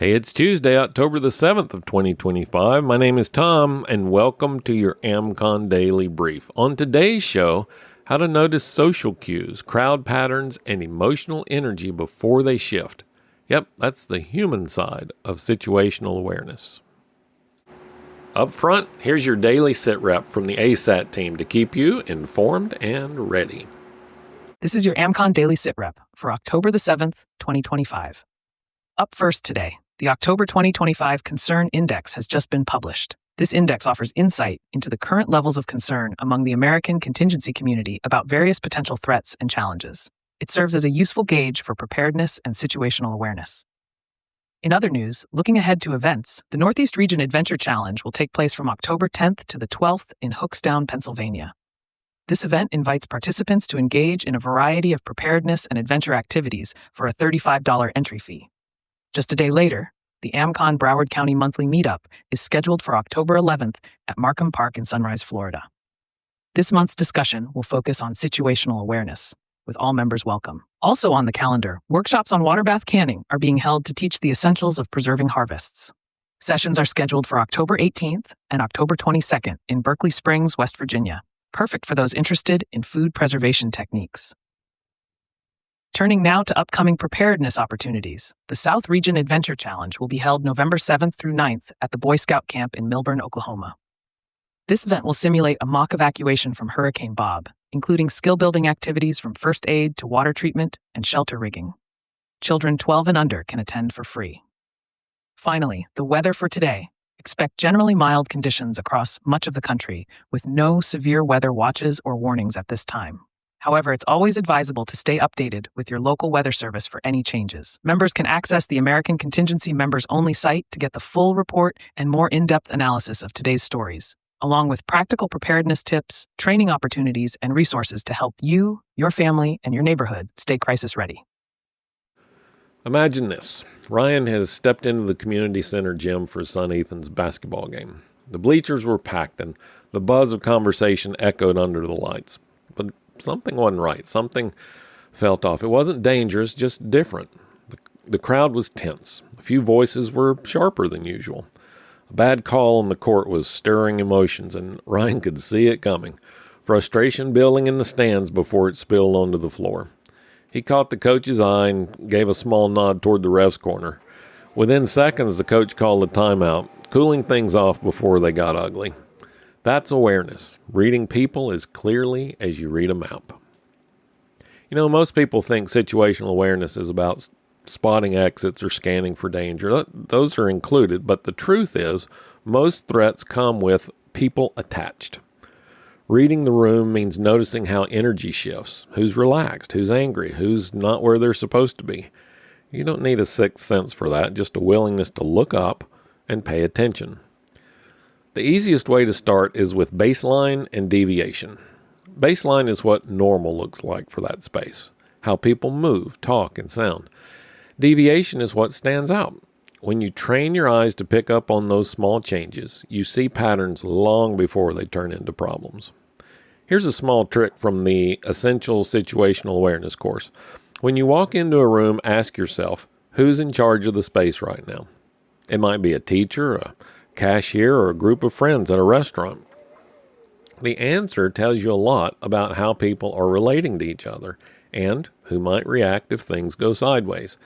Hey, it's Tuesday, October the 7th of 2025. My name is Thom, and welcome to your AmCon Daily Brief. On today's show, how to notice social cues, crowd patterns, and emotional energy before they shift. Yep, that's the human side of situational awareness. Up front, here's your daily sit rep from the ASAT team to keep you informed and ready. This is your AmCon Daily Sit Rep for October the 7th, 2025. Up first today, the October 2025 Concern Index has just been published. This index offers insight into the current levels of concern among the American contingency community about various potential threats and challenges. It serves as a useful gauge for preparedness and situational awareness. In other news, looking ahead to events, the Northeast Region Adventure Challenge will take place from October 10th to the 12th in Hookstown, Pennsylvania. This event invites participants to engage in a variety of preparedness and adventure activities for a $35 entry fee. Just a day later, the AmCon Broward County Monthly Meetup is scheduled for October 11th at Markham Park in Sunrise, Florida. This month's discussion will focus on situational awareness, with all members welcome. Also on the calendar, workshops on water bath canning are being held to teach the essentials of preserving harvests. Sessions are scheduled for October 18th and October 22nd in Berkeley Springs, West Virginia, perfect for those interested in food preservation techniques. Turning now to upcoming preparedness opportunities, the South Region Adventure Challenge will be held November 7th through 9th at the Boy Scout Camp in Milburn, Oklahoma. This event will simulate a mock evacuation from Hurricane Bob, including skill-building activities from first aid to water treatment and shelter rigging. Children 12 and under can attend for free. Finally, the weather for today. Expect generally mild conditions across much of the country, with no severe weather watches or warnings at this time. However, it's always advisable to stay updated with your local weather service for any changes. Members can access the American Contingency Members Only site to get the full report and more in-depth analysis of today's stories, along with practical preparedness tips, training opportunities, and resources to help you, your family, and your neighborhood stay crisis ready. Imagine this. Ryan has stepped into the community center gym for his son Ethan's basketball game. The bleachers were packed and the buzz of conversation echoed under the lights. But something wasn't right. Something felt off. It wasn't dangerous, just different. The crowd was tense. A few voices were sharper than usual. A bad call on the court was stirring emotions, and Ryan could see it coming. Frustration building in the stands before it spilled onto the floor. He caught the coach's eye and gave a small nod toward the ref's corner. Within seconds, the coach called a timeout, cooling things off before they got ugly. That's awareness, reading people as clearly as you read a map. You know, most people think situational awareness is about spotting exits or scanning for danger. Those are included, but the truth is, most threats come with people attached. Reading the room means noticing how energy shifts, who's relaxed, who's angry, who's not where they're supposed to be. You don't need a sixth sense for that, just a willingness to look up and pay attention. The easiest way to start is with baseline and deviation. Baseline is what normal looks like for that space, how people move, talk, and sound. Deviation is what stands out. When you train your eyes to pick up on those small changes, you see patterns long before they turn into problems. Here's a small trick from the Essential Situational Awareness course. When you walk into a room, ask yourself, who's in charge of the space right now? It might be a teacher, a cashier, or a group of friends at a restaurant. The answer tells you a lot about how people are relating to each other and who might react if things go sideways.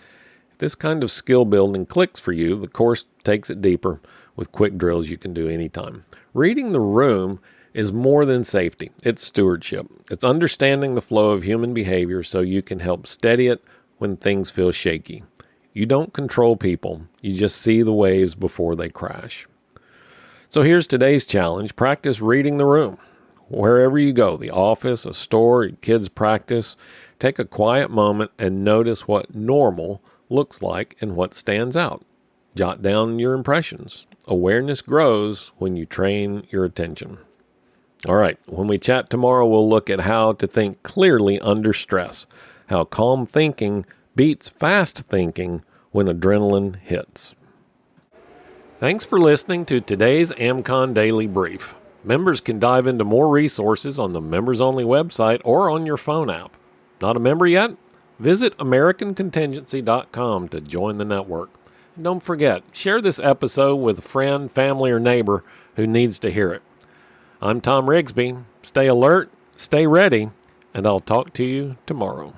If this kind of skill building clicks for you, the course takes it deeper with quick drills you can do anytime. Reading the room is more than safety. It's stewardship. It's understanding the flow of human behavior so you can help steady it when things feel shaky. You don't control people. You just see the waves before they crash. So here's today's challenge. Practice reading the room. Wherever you go, the office, a store, kids' practice, take a quiet moment and notice what normal looks like and what stands out. Jot down your impressions. Awareness grows when you train your attention. All right, when we chat tomorrow, we'll look at how to think clearly under stress, how calm thinking beats fast thinking when adrenaline hits. Thanks for listening to today's AmCon Daily Brief. Members can dive into more resources on the Members Only website or on your phone app. Not a member yet? Visit AmericanContingency.com to join the network. Don't forget, share this episode with a friend, family, or neighbor who needs to hear it. I'm Thom Rigsby. Stay alert, stay ready, and I'll talk to you tomorrow.